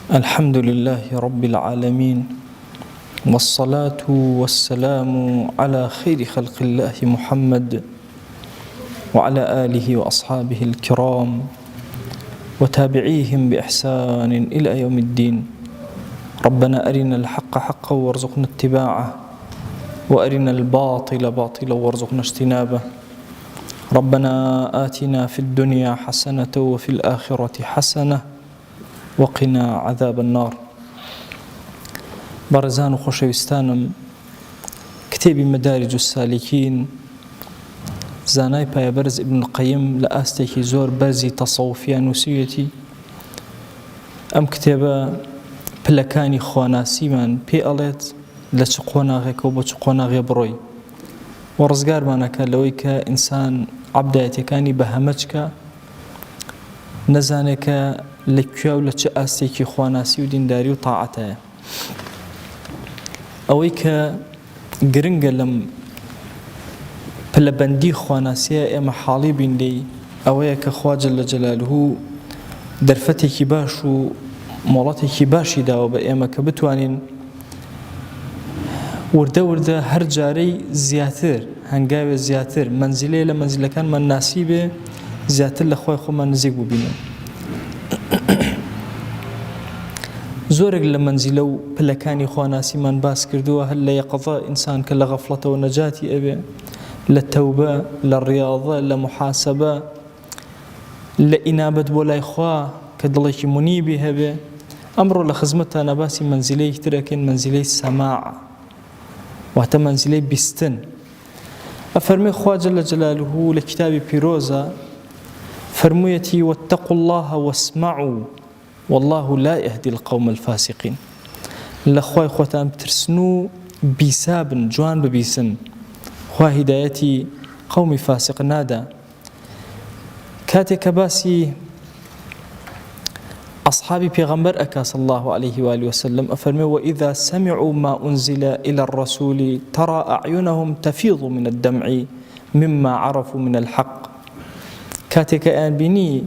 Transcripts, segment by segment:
الحمد لله رب العالمين، والصلاة والسلام على خير خلق الله محمد وعلى آله وأصحابه الكرام وتابعيهم بإحسان إلى يوم الدين. ربنا أرنا الحق حقا وارزقنا اتباعه، وأرنا الباطل باطلا وارزقنا اجتنابه. ربنا آتنا في الدنيا حسنة وفي الآخرة حسنة وقنا عذاب النار. بارزان و خۆشەویستانم، کتێبی مەدارج السالکین زانای پایەبەرز ئیبن القەیم لە ئاستێکی زۆر بەرزی تەسەووفیان نووسیوێتی. ئەم کتێبە پلەکانی خواناسیمان پێ ئەڵێت لە چ قۆناغێکەوە بۆ چ قۆناغێ بڕۆی، و ڕزگارمانەکە لەوەی کە ئینسان عەبدایەتیەکانی بە هەمەچکە نەزانێت کە لەکوێ و لە چه ئاستێکی خواناسی و دینداری و تاعەتەیە. ئەوەی کە گرنگە لەم پلەبەندی خواناسیە ئێمە حاڵی بین لێی ئەوەیە کە خوا جەلە جەلالوهو دەرفەتێکی باش و مۆڵەتێکی باشی داوە بە ئێمە کە بتوانین وردە وردە هەر جارەی زیاتر هەنگاوێ زیاتر مەنزیلەیە لە مەنزیلەکانمان ناسی بێ، زیاتر لە خوای خۆمان نزیک ببینن. زۆرێک لە مەنزیلە و پلەکانی خواناسیمان باس کردووە، هەر لە یەقەظە ئینسان کە لە غەفڵەتەوە نەجاتی ئەبێ، لە تەوبە، لە ڕیاضە، لە محاسەبە، لە ئینابەت بۆ لای خوا کە دڵێکی منیبی هەبێ. ئەمڕۆ لە خزمەتتانە باسی مەنزیلەیەکی ترەکەین، مەنزیلەی سەماع، واتە مەنزیلەی بیستن. ئەفەرمێ خوا جەلە جەلالوهو لە کتابی پیرۆزە فەرموویەتی واتقوا الله واسمعوا والله لا يهدي القوم الفاسقين. لخوای خۆتان بترسن و بیسابن، جوان ببیسن، خوا هیدایەتی قومی فاسق نادا. کاتێک کە باسی أصحابي پیغمبر أكا صلى الله عليه وآله وسلم أفرمي وإذا سمعوا ما أنزل إلى الرسول ترى أعينهم تفيض من الدمع مما عرفوا من الحق. كاتك أن بني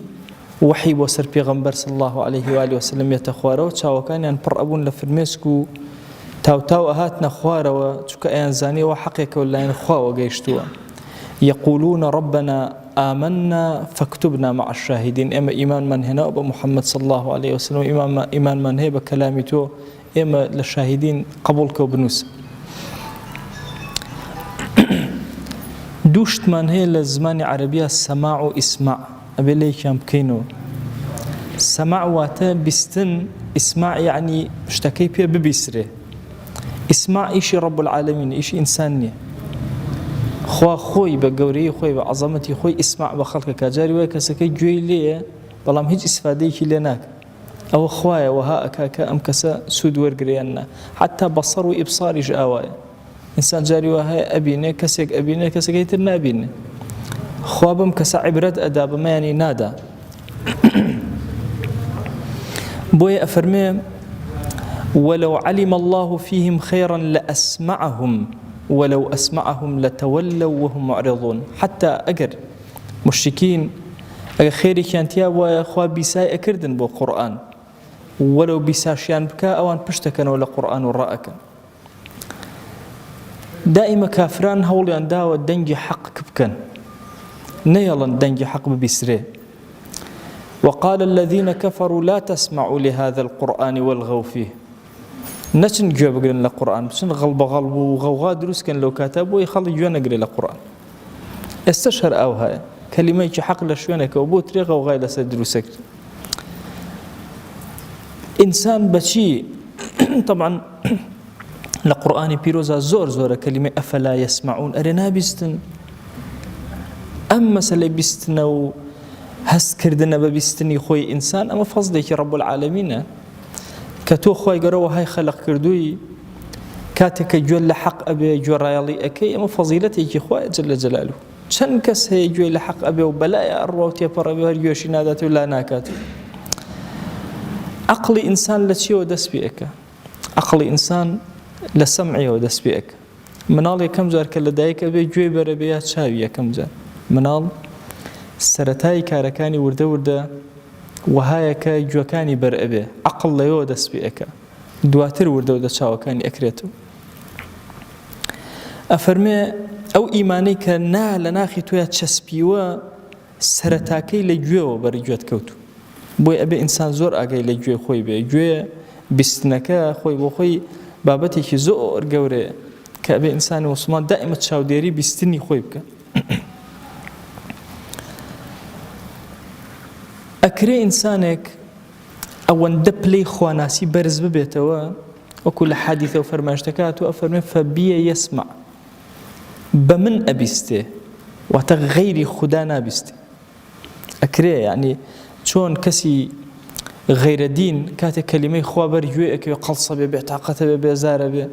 وحي بوسر پیغمبر صلى الله عليه وآله وسلم يتخوارو چاوكان يعني پر أبون لفرميسكو تاو تاو أهاتنا خوارو چوك أيان زاني وحقيك ولا ينخوا وقيشتوا يقولون ربنا آمنا فاكتبنا مع الشاهدين. إما إيمان من هنا أبو محمد صلى الله عليه وسلم، إيمان من هي بكلامي تو، إما للشاهدين قبولك وبنوس. دوشت من هي لزمان عربية السماع وإسماع، أبي ليك يام كينو سماع واتا بستن، إسماع يعني اشتكي بيه ببيسره، إسماع إيشي رب العالمين، إيشي إنساني خوا خوي بقوري خوي بعظمتي خوي اسمع بخلق كجاري وكسكي جوي ليه بلام هيج استفاديك لناك أو خوايا وها أكاكا أم كسا سود ورقرينا حتى بصر وإبصار جاوايا إنسان جاري وها أبيني كسك أبيني كسك يترنا أبيني خوابم كسا عبرت أداب ما يعني نادا. بوي أفرمي ولو علم الله فيهم خيرا لأسمعهم ولو أسمعهم لتولوا وهم معرضون. حتى أجر مشركين أجر خيري كانت يا وخوا بيساء أكردن بو قرآن ولو بيساشيان بكاء أوان بشتكن ولا قرآن وراءك. دائما كافران هوليان داوى دنجي حق كبكن نيلا دنجي حق ببسره. وقال الذين كفروا لا تسمعوا لهذا القرآن والغوا فيه. نشن جواب قرن القرآن بس غلب وغوغا دروس كان لو كتب ويخلي جوانا قرن القرآن استشهر أو هاي كلمة يجي حق لشوانك وبوت ريغا وغاية لسدروسك إنسان بشي. طبعا القرآن بيروزا زور زور كلمة أفلا يسمعون أرنا بيستن أما سلي بيستن و هس كردنا ببيستني خوي إنسان أما فضلك رب العالمين كتو خوي قروا هاي خلق كردوي كاتك جول لحق أبي جول ريالي أكي أما فضيلتي خوي جل جلاله شن كس هي جول لحق أبي وبلاء أروت يبر أبي هريوشي نادات ولا ناكات. عقل إنسان لشيء ودس بيك، عقل إنسان لسمعي ودس بيك. منال كم جار كل دايك أبي جوي بربيات شاوية كم جار منال سرتاي كاركاني ورده وهایە کە گوێەکانی بەرئەبێ عەقڵ لەوێ دەست پێ ئەکا دواتر وردە و دەچاوەکانی ئەکرێتەوە. ئەفەرمێ ئەو ئیمانەی کە لە ناخی تۆیە چەسپیوە سەرەتاکەی لە گوێەوە بەرە گوێت کەوتو. بۆی ئەبێ ئینسان زۆر ئاگای لە گوێ خۆی بێ. گوێ بیستنەکە خۆی بۆ خۆی بابەتێکی زۆر گەورەیە کە ئەبێ ئینسانی موسڵمان دائیمە چاودێری بیستنی خۆی بکە. ئەکرێ ئینسانێک ئەوەندە پلەی خواناسی بەرز ببێتەوە وەکو لە حەدیثە و فەرمایشتەکات و ئەفەرمێ فەبیە یەسمع بە من ئەبیستێ واتە غەیری خودا نابیستێ. ئەکرێ یعنی چۆن کەسی غەیرە دین کاتێک کەلیمەی خوا بەرگوێ ئەکەوێ قەڵسە بێ بێتاقەتە بێ بێزارە بێ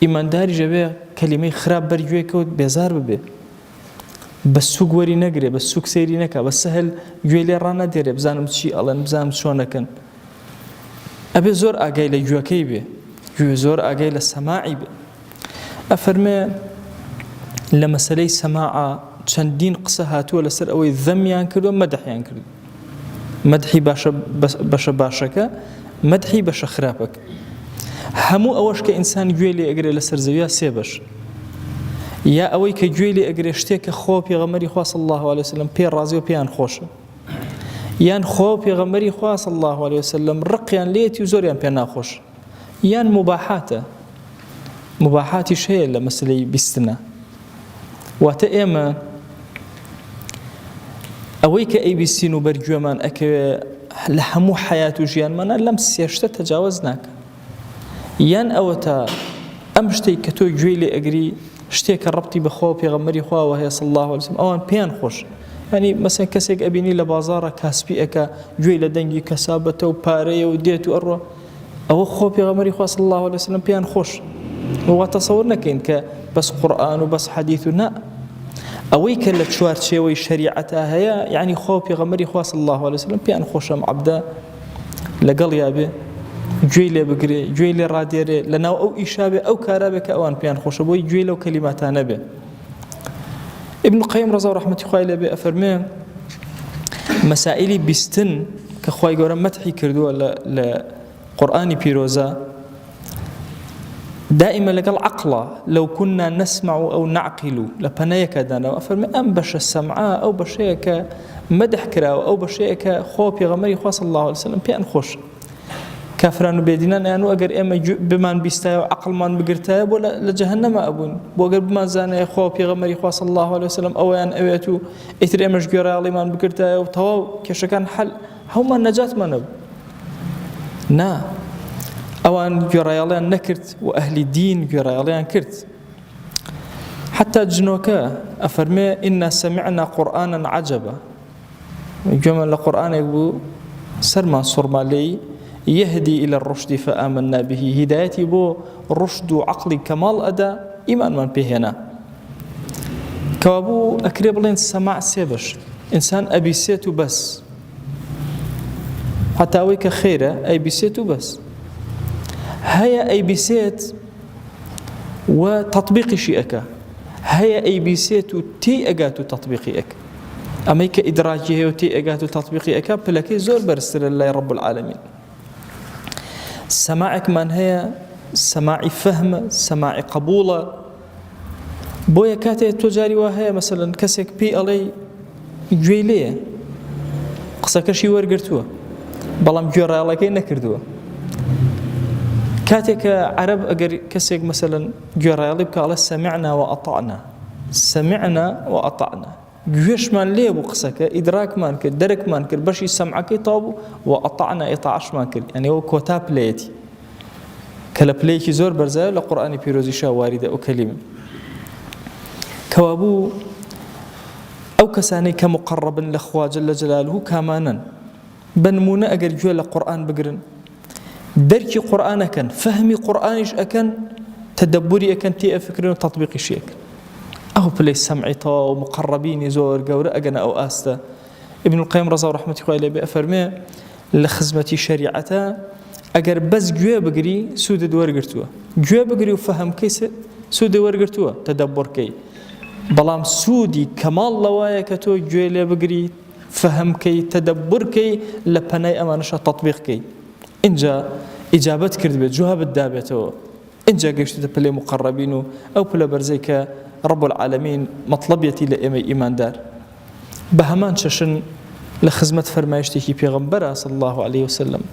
ئیمانداریژە بێ کەلیمەی خراپ بەرگوێ کەوت بێزار ببێ بە سووک وەری نەگرێ بە سووک سەیری نەکا بە سەهل گوێ لێ ڕانەدێرێ بزانم چی ئەڵێن بزانم چۆنەکەن. ئەبێ زۆر ئاگای لە گوێەکەی بێ گوێ زۆر ئاگای لە سەماعی بێ. ئەفەرمێ لە مەسەلەی سەماعە چەندین قسە هاتووە لەسەر ئەوەی ذەمیان کردووە مەدەحیان کردو. مەدحی بەشە باشەکە مەدحی بەشە خراپەکە. هەموو ئەوەش کە ئینسان گوێ لێ ئەگرێ لەسەر زەویە سێ بەش. یا ئەوەی کە گوێ لێ ئەگرێ شتێکە خۆ پێغەمبەری خوا صلی الله علیه وسلم پێ ڕازی و پێیان خۆشە، یان خۆ پێغەمبەری خوا صلی الله علیه وسلم ڕقیان لێتی و زۆریان پێ ناخۆش، یان مباحاتە مباحاتیش هەیە لە مەسلەی بیستنە. واتە ئێمە ئەوەی کە ئەیبیستین و بەرگوێمان ئەکەوێ لە هەموو حیات و ژیانمانە لەم سێشتە تەجاوز ناکە. یان ئەوە تا ئەم شتەی کە تۆ گوێی لێ ئەگری شتێکە ڕەبتی بەخوا پێغەمبەری خواوە هەیە صلی الله علیه وسلم ئەوان پێیان خۆش. ینی مەسەن کەسێک ئەبینی لە بازاڕە کاسپی ئەکا گوێی لە دەنگی کەسابەتە و پارەیە و دێت و ئەڕۆ ئەوە خۆ پێغەمبەری خوا صلی الله علیه وسلم پێیان خۆش. وا تەسەوور نەکەین کە بەس قورئان و بەس حەدیث و نا ئەوەی کە لە چوارچێوەی شەریعەتە هەیە یعنی خۆ پێغەمبەری خوا صلی الله علیه وسلم پێیان خۆشەم عەبدە لەگەڵ یابێ گوێی لێ بگرێ گوێی لێ ڕادێرێ لەناو ئەو ئیشابێ ئەو کارا بێ کە ئەوان پێیان خۆشە بۆی گوێی لەو کەلیماتانە بێ. ابن القیم ڕەزا و ڕەحمەتی خوای لێ بێ ئەفەرمێ مەسائلی بیستن کە خوای گەورە مەدحی کردووە لە قورئانی پیرۆزە دائما لەگەڵ عەقڵە لەو كنا نسمع أو نعقل لە پەنەیەکە داناوە ئەفەرمێ ئەم بەشە سەمعە ئەو بەشەیە کە مەدح کراوە ئەو بەشەیە کە خۆ پێغەمبەری خوا صلی الله علیه وسلم پێیان خۆش. کافران و بێدینان ئەیان و ئەگەر ئێمە بمان بیستایە و عەقڵمان بگرتایە بۆ لە جەهەنەمە ئەبوون بۆ ئەگەر بمانزانایە خوا پێغەمبەری خوا صلی الله علیه وسلم ئەوەیان ئەوێت و ئیتر ئێمەش گوێڕایەڵیمان بگرتایە و تەواو کێشەکان حەل هەمومان نەجاتمان نەبوو. نا ئەوان گوێڕایەڵیان نەکرد و ئەهلی دین گوێڕایەڵیان کرد. حتا جنۆکە ئەفەرمێ ئینا سەمیعنا قورئانا عەجەبا گوێمان لە قورئانێک بوو سەرمان سوڕما لێی يهدي إلى الرشد فآمنا به هدايتي بو رشد عقلي كمال أدا إيمان من بهنا كوابو أكريب لين سماع سيبش إنسان أبي سيتو بس حتى ويك خيرة أي بيسيتو بس هيا أي بيسيت وتطبيق شيئك هيا أي بيسيت تي أجاتو تطبيقي أك أميك إدراجي هي وتي أجاتو تطبيقي أك بلكي زور برسل الله رب العالمين. سماعك من هي سماعي فهم سماعي قبوله بويا كاتي تجاري وهي مثلا كسك بي علي جويليه قسكشي ورقرتوه بلام جورا لكي نكردوه كاتك عرب اگر كسك مثلا جورا يلبك على سمعنا واطعنا جوش من ليه بقسك ادراك مان كر درك مان كر بشي سمعك طابو واطعنا اطاعش مان كر يعني هو كوتا بليتي كلا بليكي زور برزايا لقرآن بيروزي شا واردة او كلمة كوابو او كساني كمقرب لأخوة جل جلاله كامانا بنمونا اگر جوا لقرآن بقرن دركي قرآن اكن فهمي قرآنش اكن تدبري اكن تي افكرين وتطبيقي شيء أو بلي سمعي طا ومقربين زور قورة أجنا أو آستا. ابن القيم رضا ورحمته الله عليه بأفرمي لخزمتي شريعته أجر بس جوا بقري سود دوار قرتوه جوا بقري وفهم كيس سود دوار قرتوه تدبر كي بلام سودي كمال لوايا كتو جوا لي بقري فهمکەی تەدەبورکەی لە پەنای ئەمانەشە تەطبیقکەی. اینجا ئیجابەت کرد بێت، جوابت دابێتەوە، اینجا گەشتێتە پلەی مقەڕەبین و ئەو پلە بەرزەی کە رب العالمین مەطلەبێتی لە ئێمە ئیماندار. بە هەمان چەشن لە خزمەت فەرمایشتێکی پێغەمبەرە صلی الله عليه وسلم،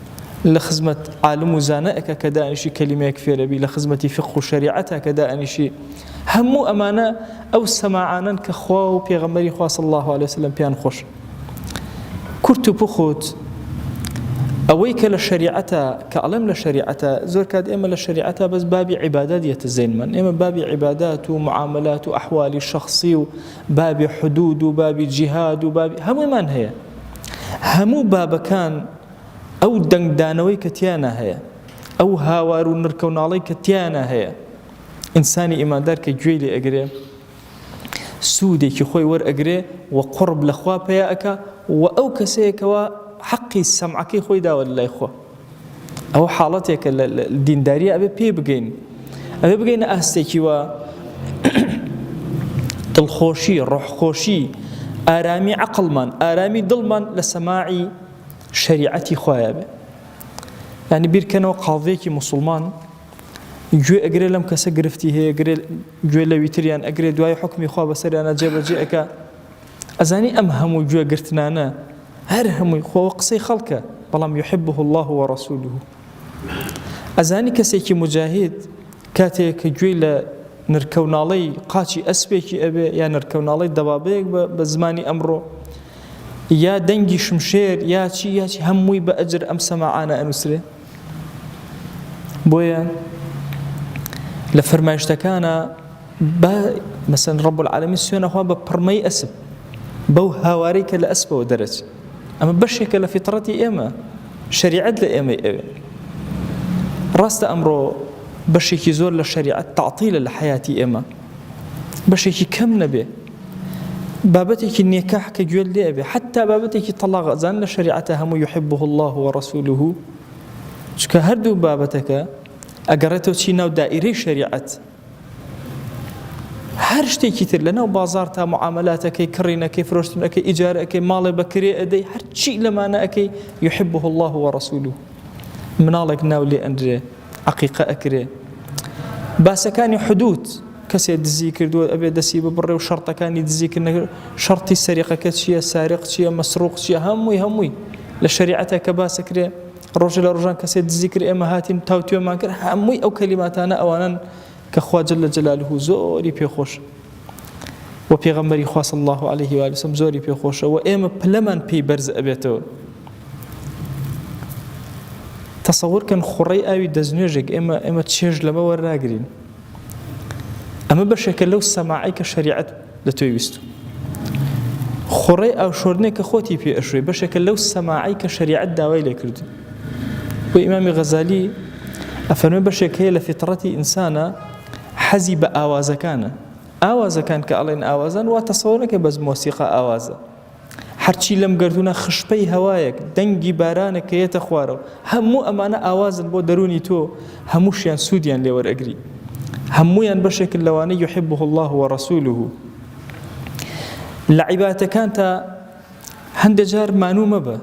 لە خزمەت عالم و زانەیەکە کە دانیشی کەلیمەیەک فێرەبی، لە خزمەتی فقه و شەریعەتە کە دانیشی. هەموو ئەمانە ئەو سەماعانن کە خوا و پێغەمبەری خوا صلی الله عليه وسلم پیان خۆش. کورت و پوخوت ئەوەی کە لە شەریعەتە، کە ئەڵێم لە شەریعەتە، زۆر کات ئێمە لە شەریعەتە بەس بابی عیبادات دێتە زێنمان. ئێمە بابی عیبادات و معاملات و ئەحوالی شەخصی و بابی حدود و بابی جیهاد و بابی هەموویمان هەیە. هەموو بابەکان ئەو دەنگدانەوەی کە تیانە هەیە، ئەو هاوار و نرکەوناڵی کە تیانە هەیە، ئینسانی ئیماندار کە گوێی لێ ئەگرێ، سوودێکی خۆی وەرئەگرێ و قڕب لە خوا پێیا ئەکا و ئەو کەسەیەکەوە حەقی سەمعەکەی خۆی داوە لای خۆ. ئەو حاڵەتێکە لە دینداریە ئەبێ پێ بگەین، ئەبێ بگەینە ئاستێکی وە دڵخۆشی، ڕۆحخۆشی، ئارامی عەقڵمان، ئارامی دڵمان لە سەماعی شەریعەتی خوایە بێ. یعنی بیرکەنەوە قاڵێکی موسڵمان گوێ ئەگرێ لەم کەسە گرفتی هەیە، گوێ لە ویتریان ئەگرێ، دوای حکمی خوا بەسەریانە جێبەجێ ئەکا، ئەزانی ئەم هەموو گوێگرتنانە هەر هەمووی خۆوە قسەی خەڵکە، بەڵام يحبه الله ورسوله. ئەزانی کەسێکی مجاهید کاتێک کە گوێی لە نرکەوناڵەی قاچی ئەسپێکی ئەبێ یا نرکەوناڵەی دەبابەیەک بە زمانی ئەمڕۆ، یا دەنگی شمشێر یا چی هەمووی بە ئەجر ئەم سەماعانە ئەنووسرێ. بۆیە لە فەرمایشتەکانە بە مەسەن رب العالمین سوێنەخوا بە پڕمەی ئەسپ، بەو هاوارەی کە لە ئەسپەوە دەرەچێت. ئەمە بەشێکە لە فیتڕەتی ئێمە، شەریعەت لە ئێمە ئەوێ. ڕاستە ئەمڕۆ بەشێکی زۆر لە شەریعەت تەعتیلە لە حەیاتی ئێمە، بەشێکی کەم نەبێ. بابەتێکی نێکاح کە گوێ لێ ئەبێ، حتا بابەتێکی تەلاق ئەزان لە شەریعەتە هەموو يحبه الله ورسوله، چونکە هەردوو بابەتەکە ئەگەڕێتەوە چی ناو دائیرەی شەریعەت. هەر شتێکی تر لەناو بازار تا معاملاتەکەی، کڕینەکەی، فرۆشتنەکەی، ئیجارەکەی، ماڵێ بەکرێ ئەدەی، هەرچی لەمانە ئەکەی يحبه الله ورسوله. مناڵێک ناو لێ ئەندرێ، عەقیقە ئەکرێ. باسەکانی حدود، کەسێ دزی کردووە ئەبێ دەسی ببڕێ و شەرتەکانی دزیکردنە، شەرتی سەریقەکە چییە، سارق چییە، مەسروق چییە، هەمووی لە شەریعەتە کە باسەکرێ. ڕۆژە لە ڕۆژان کەسێ دزی کرد ئێمە هاتین تاوتوێمان کرد، هەمووی ئەو کەلیماتانە ئەوانن کە خوا جل جلاله زۆری پێخۆش و پێغەمبەری خوا صلی الله عليه و سلم زۆری پێخۆشە و ئێمە پلەمان پێی بەرز ئەبێتەوە. تەسەوورکەن خوڕەی ئاوی دەستنوێژێک ئێمە چێژ لەمە وەرناگرین. ئەمە بەشێکە لەو سەماعی کە شەریعەت لە تۆی ویستو. خوڕەی ئاو شۆردنێک کە خۆتی پێ ئەشوێ بەشێکە لەو سەماعی کە شەریعەت داوای لێ کردو. بۆ ئیمامی غەزالی ئەفەرمێ بەشێک هەیە لە فیتڕەتی ئینسانە حەزی بە ئاوازەکانە. ئاوازەکان کە ئەڵێن ئاوازان وا تەسەووڕ نەکەی بەس مۆسیقا ئاوازە. هەرچی لەم گردونە خشپەی هەوایەک، دەنگی بارانە کە یێتە خوارەوە، هەموو ئەمانە ئاوازن بۆ دەرونی تۆ، هەمووشیان سوودیان لێ وەرئەگری، هەموویان بەشێکن لەوانەی يحبه الله ورسوله. لە عیبادەتەکان تا هەندێک جار مانوو مەبە.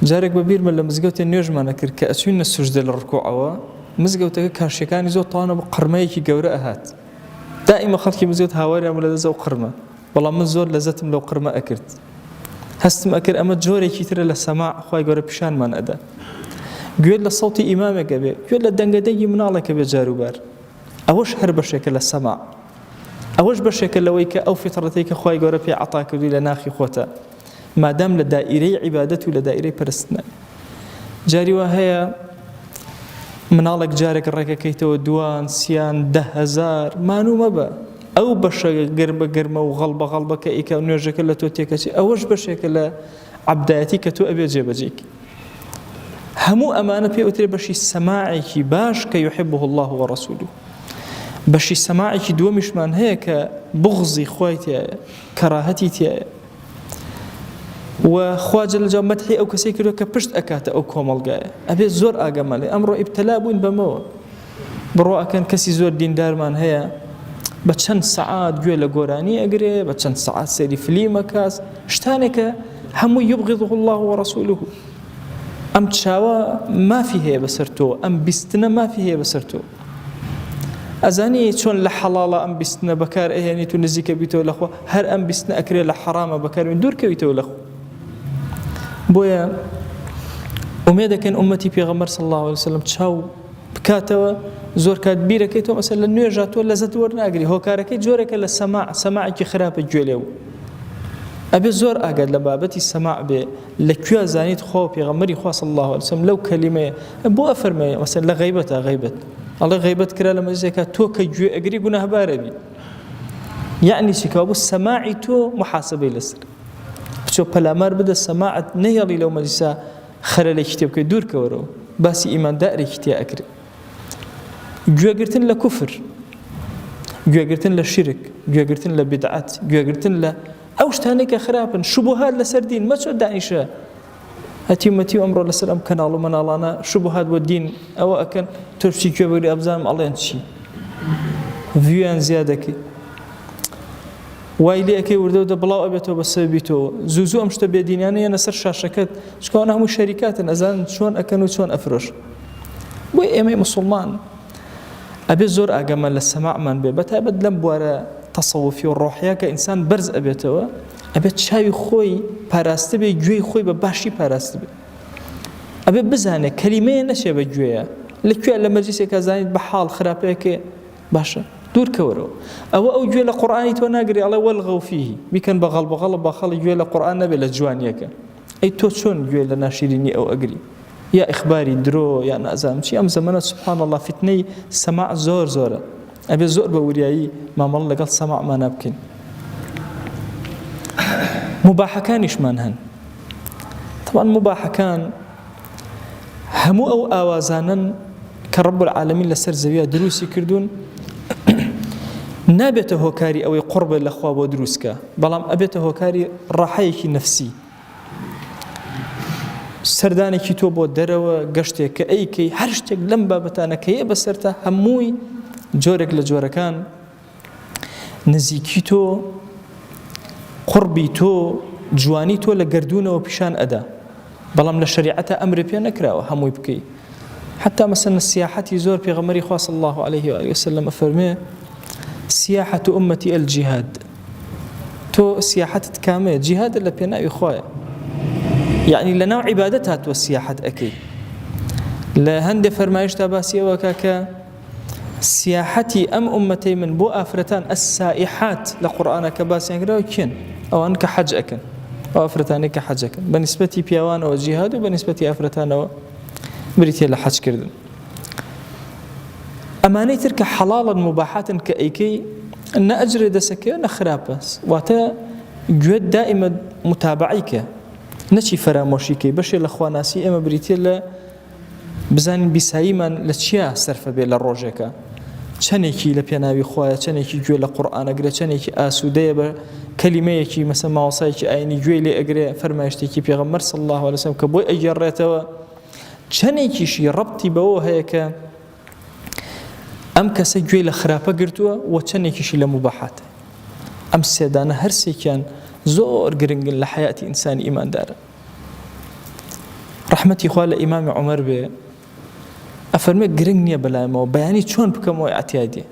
جارێک بەبیرمە لە مزگەوتێ نوێژمانە کرد کە ئەچوینە سوژدە لە ڕکوعەوە، مزگەوتەکە کاشیەکانی زۆر تاوانە بە قڕمەیەکی گەورە ئەهات. دائیمە خەڵکی مزگەوت هاواریان لە دەزە و قڕمە، بەڵام من زۆر لەزەتم لەو قڕمە ئەکرد. هەستم ئەکرد ئەمە جۆرێکی ترە لە سەماع خوای گەورە پیشانمان ئەدا. گوێت لە سەوتی ئیمامێکە بێ، گوێت لە دەنگەدەنگی مناڵێکە بێ جاروبار. ئەوەش هەر بەشێکە لە سەماع، ئەوەش بەشێکە لەوەی کە ئەو فیتڕەتەی کە خوای گەورە پێ عەتا کردووی لە ناخی خۆتە، مادام لە دائیرەی عیبادەت و لە دائیرەی پەرستنە. جاری وا هەیە مناڵێک جارێک ڕێکەکەیتەوە 2 3 10 هەزار، مانوو مەبە. ئەو بەشە گەرمە گەرمە و غەڵبە غەڵبەکە ئیکە نوێژەکە لە تۆ تێکەچی، ئەوەش بەشێکە لە عەبدایەتی کە تۆ ئەبێ جێبەجێکی. هەموو ئەمانە پێ وترێ بەشی سەماعێکی باش کە يحبه الله ورسوله. بەشی سەماعێکی دووەمیشمان هەیە کە بغزی خوای تایە، کەراهەتی تایە و خوا جل جلاله مەدحی ئەو کەسەی کردووە کە پشت ئەکاتە ئەو کۆمەڵگایە. ئەبێ زۆر ئاگەمان لێ. ئەمڕۆ ئیبتەلا بووین بەمەوە، بڕۆ ئەکەن کەسی زۆر دیندارمان هەیە بە چەند سەعات گوێ لە گۆرانی ئەگرێ بە چەند سەعات سەیری فلیمە کاس شتانێکە هەموو یبغضه الله ورسوله ئەم چاوە مافی هەیە بەسەر تۆ ئەم بیستنە مافی هەیە بەسەر تۆ ئەزانی چۆن لە حەڵاڵە ئەم بیستنە بەکار ئەهێنیت و نزیکە بیتەوە لەخوا هەر ئەم بیستنە ئەکرێ لە حەرامە بەکاربێن دوورکەویتەوە لەخوا بۆیە ئومێد دەکەن ئومەتی پێغەمبەر صلی الله عليه وسلم چاو بکاتەوە زۆر کات بیرەکەیتەوە مەسەلا لە نوێژە تۆ لەزەت وەرناگری هۆکارەکەی جۆرێکە لە سەماعێکی خراپە گوێ لێوە ئەبێ زۆر ئاگات لە بابەتی سەماع بێ لەکوێ زانیت خوا و پێغەمبەری خوا صلی الله عليه وسلم لەو کەلیمەیە بۆ ئەفەرمێ مەسەلا لە غەیبەتە غەیبەت ئەڵێ غەیبەت کرا لە مەجلیسێکە تۆ کە گوێ ئەگری گوناهبارە بی یعنی چیکە بۆ سەماعی تۆ محاسبەی لەسەر بچۆ پەلامار بدە سەماعت نەهێڵی لەو مەجلیسە خەرەلێکی تێ بکەی دوورکەوەرەوە باسی ئیماندارێکی تێ ئەکرێ گوێگرتن لە کوفر گوێگرتن لە شرک گوێگرتن لە بدعەت گوێگرتن لە ئەو شتانێکە خراپن شوبهات لەسەر دین مەچۆ دانیشە هەتیمەتی ئەمڕۆ لەسەر ئەم کەناڵ و مەناڵانە شوبهات بۆ دین ئەوە ئەکەن تۆ شتی کوێ بگری ئەبزانم ئەڵێن چی ڤیویان زیادەکەی وای لێ ئەەکەی وردەوە بڵاو ئەبێتەوە بە سەبیتەوە زوو ئەم شتە بێدینیانە یەنە سەر شاشەکەت چکەوانە هەموو شەریکاتن ئەزان چۆن ئەکەن و چۆن ئەفرۆش بۆی ئێمەی موسڵمان ئەبێ زۆر ئاگەمان لە سەماعمان بێ بەتایبەت لەم بوارە تەسەووفی و ڕۆحیە کە ئینسان بەرز ئەبێتەوە ئەبێت چاوی خۆی پاراستە بێ گوێی خۆی بە باشی پاراستە بێ ئەبێ بزانێ کەلیمەیە نەچێ بە گوێیە لەکوێ لە مەجلیسێکە زانیت بە حاڵ خراپەیەکێ باشە دوورکەوەرەوە ئەو گوێ لە قورئانی تۆ ناگری ئەڵێ وەلغەو فیه بیکەن بەغەڵ بەغەڵە باخەڵی گوێ لە قورئان نەبێ لە جوانیەکە ئەی تۆ چۆن گوێ لە ناشرینی ئەو ئەگری یا ئیخباری درۆ یا نازانم چی ئەم زەمانە سوبحان الله فتنەی سەماع زۆر زۆرە ئەبێ زۆر بە وریایی مامەڵ لەگەڵ سەماعمانە بکەین مباحەکانیشمان هەن طبعا مباحەکان هەموو ئەو ئاوازانن کە ڕەب العالەمین لەسەر زەویە دروستی کردوون نابێتە هۆکاری ئەوەی قوربێت لەخوا بۆ دروستکە بەڵام ئەبێتە هۆکاری ڕاحەیەکی نەفسی سەردانێکی تۆ بۆ دەرەوە گەشتێک کە ئەیکەی هەر شتێک لەم بابەتانە کە هەیە بەسەرتە هەمووی جۆرێک لە جۆرەکان نزیکی تۆ قوربی تۆ جوانی تۆ لە گردوونەوە پیشان ئەدا بەڵام لە شەریعەتە ئەمر پێ نەکراوە هەمووی بکەی حتى مثلا السياحة زور بيغمري خوا صلى الله عليه وآله وسلم أفرمي سياحة أمتي الجهاد تو سياحة كامل جهاد اللي بيناوي خوايا يعني لنوع عبادتها تو السياحة أكي لهند فرمايش تاباسية وكاكا سياحتي أم أمتي من بو أفرتان السائحات لقرآن كباسي أنقراو كين أو أنك حج أكن أو أفرتاني كحج أكن بنسبة بيوان وجهاد وبنسبة أفرتان بريتي لحج كردن أماني ترك حلالا مباحات كأيكي أن أجر دسكي نخرابس واتا جود دائما متابعيك نشي فراموشيكي بشي لخواناسي أما بريتي ل بزانین بیساییمان لە چیا سەرفە بێ لە ڕۆژێکە چەندێکی لە پێناوی خۆیە چەندێکی گوێ لە قورئانەگرێ چەندێکی ئاسوودەیە بە کەلیمەیەکی مەسەڵەن ماوەسایەکی ئاینی گوێی لێ ئەگرێ فەرمایشتێکی پێغەمبەر صلی الله علیه وسلم کە بۆی ئەگەڕێتەوە چەندێکیشی ڕەبتی بەوە هەیە کە ئەم کەسە گوێی لە خراپە گرتووە و چەندێکیشی لە موباحاتە ئەم سێدانە هەر سێکیان زۆر گرنگن لە حیاتی ئینسانی ئیماندارە ڕەحمەتی خوا لە ئیمامی عومەر بێ ئەفەرمێ گرنگ نییە بەلایمەوە بەیانی چۆن بکەمەوە ئەتیادێ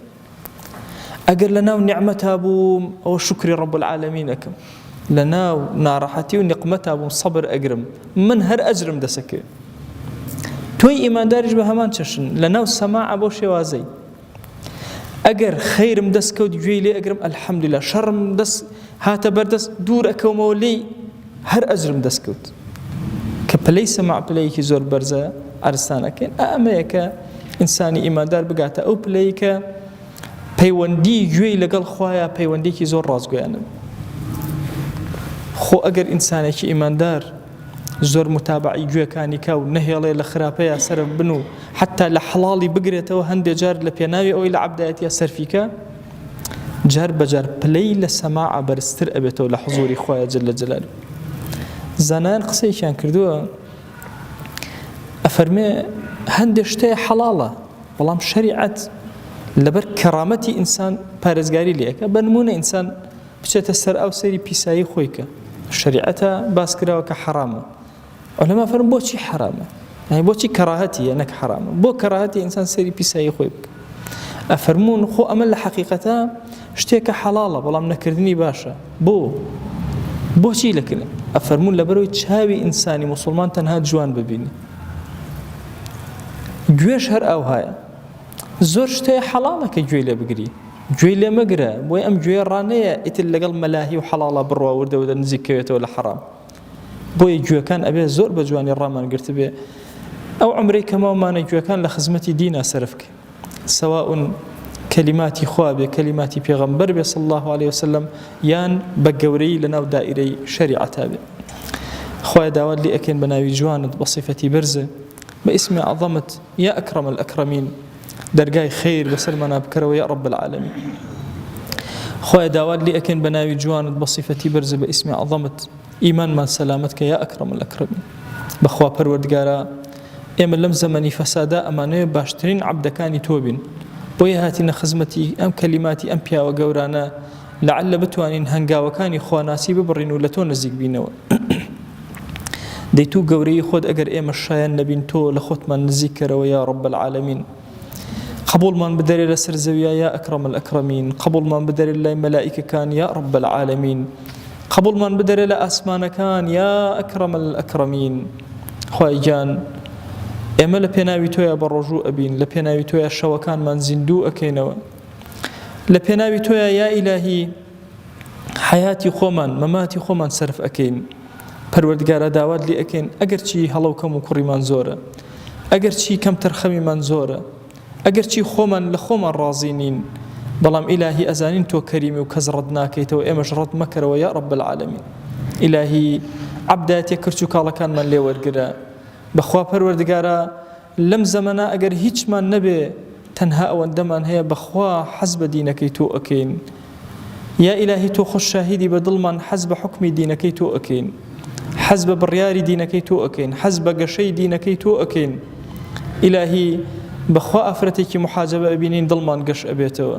ئەگەر لە ناو نیعمەتا بووم ئەوە شکری ڕەب العالەمین ئەکەم لە ناو ناڕەحەتی و نیقمەتا بووم سەبر ئەگرم من هەر ئەجرم دەسەکەوێت تۆی ئیمانداریش بە هەمان چەشن لە ناو سەماعە بۆ شێوازەی ئەگەر خەیرم دەستکەوت گوێی لێ ئەگرم ئەلحەمدوللا شەڕم دەست هاتە بەردەست دوور ئەکەومەوە لێی هەر ئەجرم دەستکەوت کە پلەی سەماع پلەیەکی زۆر بەرزە عرستانەکەین ئەمەیە کە ئینسانی ئیماندار بگاتە ئەو پلەی کە پەیوەندی گوێی لەگەڵ خوایە پەیوەندێکی زۆر ڕازگۆیانە خۆ ئەگەر ئینسانێکی ئیماندار زۆر متابعی گوێەکانی کا و نەهێڵێ لە خراپەیە سەرف بن و حتا لە حەڵاڵی بگرێتەوە هەندێک جار لە پێناوی ئەوەی لە عەبدایەتیە سەرفیکە جار بەجار پلەی لە سەماعە بەرزتر ئەبێتەوە لە حوزوری خوایە جەل جەلالوه زانایان قسەیەکیان کردووە ئەفەرمێ هەندێک شتەیە حەڵاڵە بەڵام شەریعەت لەبەر کەرامەتی ئینسان پارێزگاری لێکە. بە نمونە ئینسان بچێتە سەر ئەو سەیری پیسایی خۆی کە شەریعەتە باس کراوە کە حرامە. عولەما فەرمون بۆچی حرامە؟ یعنی بۆچی کەراهەتیە نەک حرامە؟ بۆ کەراهەتی ئینسان سەیری پیسایی خۆی بکە. ئەفەرمون خۆ ئەمە لە حەقیقەتە شتێکە حەڵاڵە بەڵام نەکردنی باشە. بۆچی لەکردن؟ ئەفەرمون لەبەرەوەی چاوی ئینسانی موسڵمان تەنها جوان ببینی. گوێش هەر ئەوهایە. زۆر شتەیە حەڵاڵە کە گوێی لێ بگری، گوێی لێ مەگرە، بۆی ئەم گوێ ڕانەیە ئیتر لەگەڵ مەلاهی و حەڵاڵە بڕوا وردەوردە نزیکەوێتەوە لە حەرام. بۆیە گوێکان ئەبێ زۆر بە جوانی ڕامان گرت بێ. ئەو عمرەی کەماومانە گوێکان لە خزمەتی دینا سەرف بکە، سەواء کەلیماتی خوا بێ، کەلیماتی پێغەمبەر بێ صلی الله عليه وسلم، یان بە گەورەی لەناو دائیرەی شەریعەتا بێ. خوای داوات لێ ئەکەین بە ناوی جوانت بە صیفەتی بەرزە، بە ئیسمی عەظەمت یا ئەکرەم الئەکرەمین، دەرگای خەیر بەسەرمانە بکەرەوە یا رب العالمین. خوای داوات لێ ئەکەین بە ناوی جوانت بە صیفەتی بەرزە، بە ئیسمی عەظەمت ئیمانمان سەلامەت کە یا ئەکرەم الئەکرەمین. بەخوا پەروەردگارە ئێمە لەم زەمەنی فەسادا ئەمانەیە باشترین عەبدەکانی تۆ بین، بۆیە هاتینە خزمەتی ئەم کەلیماتی ئەم پیاوە گەورانە لەعەلە بتوانین هەنگاوەکانی خواناسی ببڕین و لە تۆ نزیک بینەوە. دەی تو گەورەی خۆت ئەگەر ئێمە شایەن نەبین تۆ لە خۆتمان نزیک کەرەوە یا رب العالمین. قبولمان بدەرێ لەسەر زەویە یا ئەکرەم الئەکرەمین، قبولمان بدەرێ لای مەلائیکەکان یا رب العالمین، قبولمان بدەرێ لە ئاسمانەکان یا ئەکرەم الئەکرەمین. خوای گیان ئێمە لە پێناوی تۆیە بە ڕۆژوو ئەبین، لە پێناوی تۆیە شەوەکانمان زیندوو ئەکەینەوە، لە پێناوی تۆیە یا ئیلاهی حیاتی خۆمان مەماتی خۆمان سەرف ئەکەین. پەروەردگارە داوات لێ ئەکەین ئەگەر چی هەڵەو کەم و کوڕیمان زۆرە، ئەگەر چی کەم تەرخەمیمان زۆرە، ئەگەر چی خۆمان لە خۆمان ڕازی نین، بەڵام ئیلاهی ئەزانین تۆ کەریمی و کەس ڕەت ناکەیتەوە، ئێمەش ڕەت مەکەرەوە یا رب العالمین. ئیلاهی عەبدایەتیە کرچ و کاڵەکانمان لێ وەرگرە. بەخوا پەروەردگارە لەم زەمەنە ئەگەر هیچمان نەبێ تەنها ئەوەندەمان هەیە بەخوا حەز بە دینەکەی تۆ ئەکەین. یا ئیلاهی تۆ خۆش شاهیدی بە دڵمان حەز بە حوکمی دینەکەی تۆ ئەکەین، حەز بە بڕیاری دینەکەی تۆ ئەکەین، حەز بە گەشەی دینەکەی تۆ ئەکەین. ئیلاهی بەخوا ئافرەتێکی محاجەبە ئەبینین دڵمان گەش ئەبێتەوە،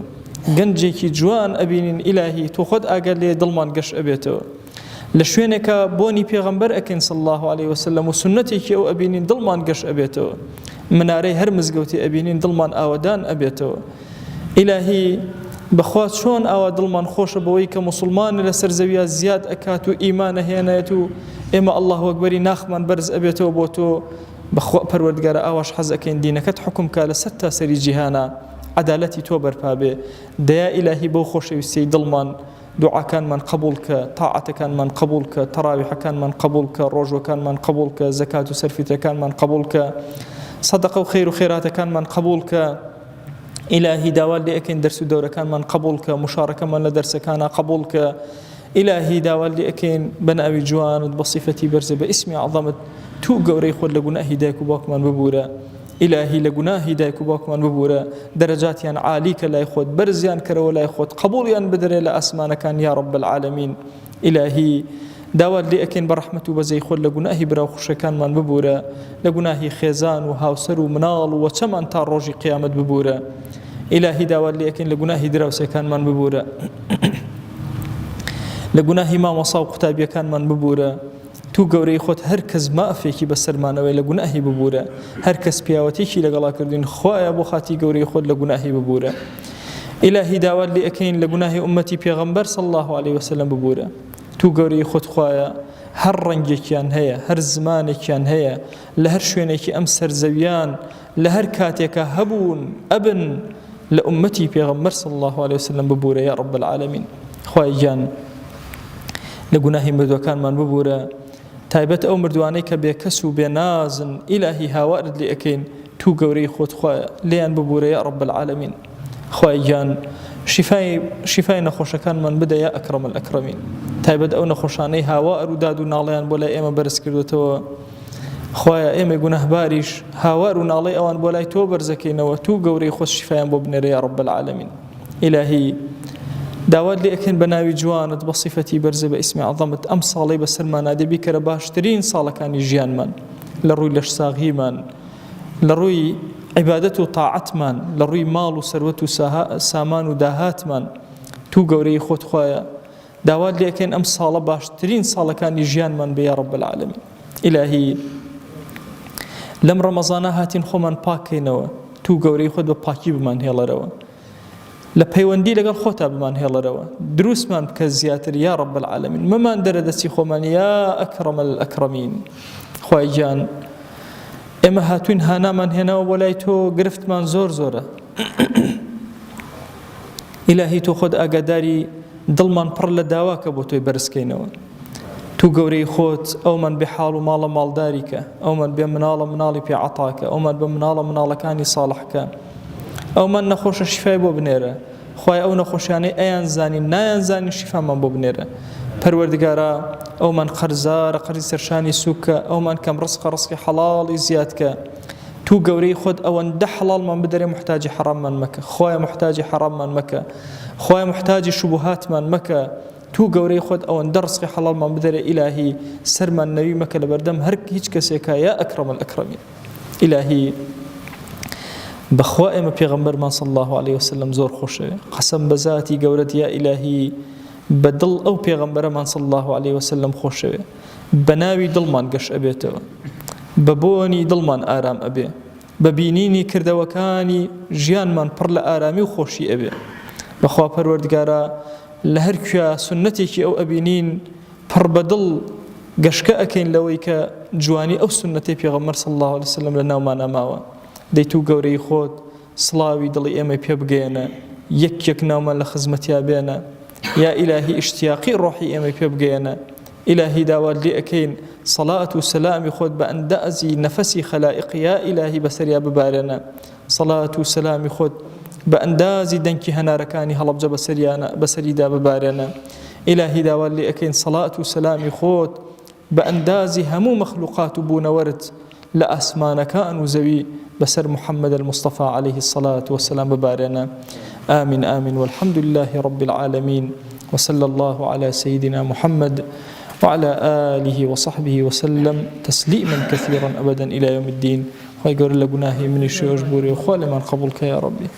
گەنجێکی جوان ئەبینین ئیلاهی تۆ خۆت ئاگەر لێ دڵمان گەش ئەبێتەوە. لە شوێنێکە بۆنی پێغەمبەر ئەکەین صلی الله عليه وسلم و سنەتێکی ئەو ئەبینین دڵمان گەش ئەبێتەوە، منارەی هەر مزگەوتی ئەبینین دڵمان ئاوەدان ئەبێتەوە. ئیلاهی بەخوا چۆن ئاوا دڵمان خۆشە بەوەی کە موسڵمانە لەسەر زەویە زیاد ئەکات و ئیمانە هێنایەت و ئێمە ئەڵڵاه وەکبەری ناخمان بەرز ئەبێتەوە بۆ تۆ. بەخوا پەروەردگارە ئاواش حەز ئەکەین دینەکەت حکم کا لە سەد تا سەری جیهانە، عەدالەتی تۆ بەرپا بێ. دەیا ئیلاهی بەو خۆشەویستیی دڵمان دوعاکانمان قبول کە، تاعەتەکانمان قبول کە، تەراویحەکانمان قبول کە، ڕۆژوەکانمان قبول کە، زەکات و سەرفیترەکانمان قبول کە، سەدەقە و خەیر و خێراتەکانمان قبول کە. ئیلاهی داوات لێ ئەکەین دەرس و دەورەکانمان قبول کە، مشارەکەمان لە دەرسەکانە قبول کە. ئیلاهی داوات لێ ئەکەین بە ناوی جوانت بە صیفەتی بەرزە، بە ئیسمی عەظەمت تو گەورەی خۆت لە گوناهی دایک و باوکمان ببوورە. ئیلاهی لە گوناهی دایک و باوکمان ببوورە، دەرەجاتیان عالی کە لای خۆت، بەرزیان کەرەوە لای خۆت، قبوڵیان بدرێ لە ئاسمانەکان یا رب العالمین. ئیلاهی داوات لێ ئەکەین بە ڕەحمەت و بەزەی خۆت لە گوناهی براو خوشەکانمان ببوورە، لە گوناهی خێزان و هاوسەر و مناڵ و وەچەمان تا ڕۆژی قیامەت ببوورە. ئیلاهی داوات لێ ئەکەین لە گوناهی دراوسەکانمان ببوورە، لە گوناهی مامۆسا و قوتابیەکانمان ببوورە. تو گەورەی خۆت هەر کەس مافێکی بەسەرمانەوەی لە گوناهی ببوورە، هەر کەس پیاوەتێکی لەگەڵا کردین خوایە بۆ خاتی گەورەی خۆت لە گوناهی ببوورە. ئیلاهی داوات لێ ئەکەین لە گوناهی ئومەتی پێغەمبەر صلی الله عليه وسلم ببوورە. تو گەورەی خۆت خوایە هەر ڕەنگێکیان هەیە، هەر زمانێکیان هەیە، لە هەر شوێنێکی ئەم سەرزەویان لە هەر کاتێکە هەبوون ئەبن لە ئومەتی پێغەمبەر صلی الله عليه وسلم ببوورە یا رب العالمین. خوای گیان لە گوناهی مردوەکانمان ببوورە، تایبەت ئەو مردوانەی کە بێکەس و بێنازن ئیلاهی هاوارت لێ ئەکەین تو گەورەی خۆت خوایە لێیان ببوورە یا رب العالمین. خوای گیان شیفای نەخۆشەکانمان بدە یا ئەکرەم الئەکرەمین. تایبەت ئەو نەخۆشانەی هاوار و داد و ناڵەیان بۆ لای ئێمە بەرز کردوتەوە، خوایە ئێمە گونەهباریش هاوار و ناڵەی ئەوان بۆ لای تۆ بەرزەکەینەوە، تو گەورەی خۆت شیفایان بۆ بنێرە یا رب العالمین. ئیلاهی داوات لێ ئەکەین بە ناوی جوانت بە صیفەتی بەرزە، بە ئیسمی عەظەمت ئەم ساڵەی بەسەرمانە دەبی کەرە باشترین ساڵەکانی ژیانمان، لە ڕووی لەشساغیمان، لە ڕووی عبادەت و تاعەتمان لە ڕووی ماڵ و سەروەت و سامان و داهاتمان تو گەورەی خۆت خوایە داوات لێکەین ئەم ساڵە باشترین ساڵەکانی ژیانمان بێ یا رب العالمین. ئیلاهی لەم ڕەمەزانە هاتین خۆمان پاکەینەوە تو گەورەی خۆت بە پاکی بمان هێڵەرەوە لە پەیوەندی لەگەڵ خۆتا بمان هێڵەرەوە دروستمان بکە زیاتر یا رب العالمین مەمان دەرەدەچی خۆمان یا ئەکرەمە الئەکرەمین. خوای گیان ئێمە هاتوین هانامان هێناوە بۆ لای تۆ گرفتمان زۆر زۆرە ئیلاهی تۆ خۆت ئاگاداری دڵمان پڕ لە داواکە بۆ تۆی بەرزکەینەوە تو گەورەی خۆت ئەومان بێ حاڵ و ماڵە ماڵداریکە ئەومان بێ مناڵە مناڵی پێعەتاکە ئەومان بە مناڵە مناڵەکانی ساڵحکە ئەومان نەخۆشە شیفای بۆ بنێرە خوای ئەو نەخۆشیانەی ئەیان زانین نایان زانین شیفامان بۆ بنێرە پەروەردگارە ئەومان قەرزارە قەرزی سەرشانی سووکە ئەومان کەم ڕزقی حەڵاڵی زیادکە تو گەورەی خۆت ئەوەندە حەڵاڵمان بدەرێ محتاجی حەراممان مەکە خوای محتاجی حەراممان مەکە خوای محتاجی شوبهاتمان مەکە تو گەورەی خۆت ئەوەندە ڕزقی حەڵاڵمان بدەرێ ئیلاهی سەرمان نەوی مەکە لەبەردەم هەر هیچ کەسێکە یا ئەکرەمە الئەکرەمین. ئیلاهی بەخوا ئێمە پێغەمبەرمان صلی الله عليه وسلم زۆر خۆشەوێ قەسەم بە ذاتی گەورەت یا ئیلاهی بەدڵ ئەو پێغەمبەرەمان صلی الله عليه وسلم خۆشەوێ بە ناوی دڵمان گەش ئەبێتەوە بە بۆنی دڵمان ئارام ئەبێ بە بینینی کردەوەکانی ژیانمان پڕ لە ئارامی و خۆشی ئەبێ. بەخوا پەروەردگارە لە هەر کوێ سنەتێکی ئەو ئەبینین پڕ بەدڵ گەشکە ئەکەین لەوەی کە جوانی ئەو سنەتەی پێغەمبەر صلی الله عليه وسلم لە ناومانە ماوە دەی تو گەورەی خۆت سڵاوی دڵی ئێمە پێ بگەێنە یەک ناومان لە خزمەتیا بێنە یا ئیلاهی ئیشتیاقی ڕۆحی ئێمە پێ بگەێنە ئیلاهی داوات لێ ئەکەین صلاة و سلامی خۆت بە ئەندازی نەفەسی خەلائق یا ئیلاهی بەسەریا ببارێنە صلاة و سلامی خۆت بە ئەندازی دەنگی هەنارەکانی هەڵەبجە بەسەریدا ببارێنە ئیلاهی داوات لێ ئەکەین صلاة و سلامی خۆت بە ئەندازی هەموو مەخلوقات و بوونەوەرت لە ئاسمانەکان و زەوی بسر محمد المصطفى عليه الصلاة والسلام ببارنا آمين آمين والحمد لله رب العالمين وصلى الله على سيدنا محمد وعلى آله وصحبه وسلم تسليما كثيرا أبدا إلى يوم الدين ويقول لقناهي من الشيء أجبوري وخوالي من قبولك يا ربي.